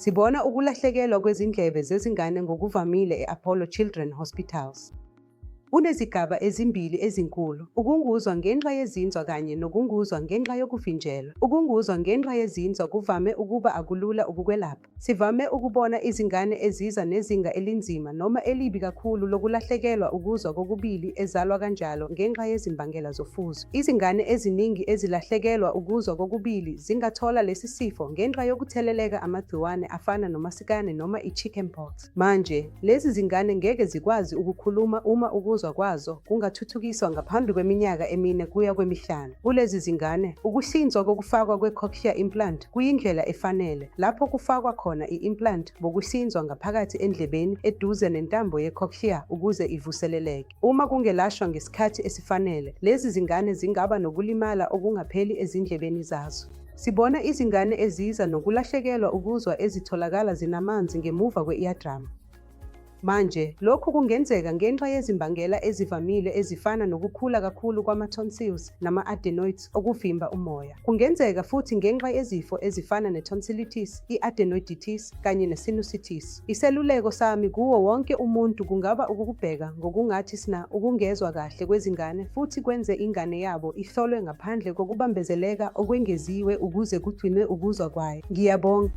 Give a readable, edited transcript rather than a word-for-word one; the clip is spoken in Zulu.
Sibona ukulahlekelwa kwezindlebe zezingane ngokuvamile e-Apollo Children Hospitals. Kunezigaba ezimbili ezinkulu: ukunguzwa ngenxa yezinzwa kanye nokunguzwa ngenxa yokuvinjelwa. Ukunguzwa ngenxa yezinzwa kuvame ukuba akulula ukukwelapha. Sivame ukubona izingane eziza nezinga elinzima noma elibi kakhulu lokulahlekelwa ukuzwa kokubili ezalwa kanjalo ngenxa yezimbangela zofuzo. Izingane eziningi ezilahlekelwa ukuzwa kokubili zingathola lesi sifo ngenxa yokutheleleka amagciwane afana nomasikane noma i-chickenpox. Manje, lezi zingane ngeke zikwazi ukukhuluma uma ukuzwa kwazo kungathuthukiswa ngaphambi kweminyaka 4 kuya kwemi-5. Kulezi zingane, ukuhlinzwa kokufakwa kwe-cochlear implant kuyindlela efanele, lapho kufakwa khona i-implant ngokuhlinzwa ngaphakathi endlebeni eduze nentambo ye-cochlear ukuze ivuseleleke. Uma kungelashwa ngesikhathi esifanele, lezi zingane zingaba nokulimala okungapheli ezindlebeni zazo. Sibona izingane eziza nokulahlekelwa ukuzwa ezitholakala zinamanzi ngemuva kwe-eardrum. Manje, lokhu kungenzeka ngenxa yezimbangela ezivamile ezifana nokukhula kakhulu kwama-tonsils nama-adenoids okuvimba umoya. Kungenzeka futhi ngenxa yezifo ezifana ne-tonsillitis, i-adenoiditis kanye ne-sinusitis. Iseluleko sami kuwo wonke umuntu kungaba ukubheka ngokungathi ukungezwa kahle kwezingane futhi kwenze ingane yabo ihlolwe ngaphandle kokubambezeleka okwengeziwe ukuze kugcinwe ukuzwa kwayo. Ngiyabonga.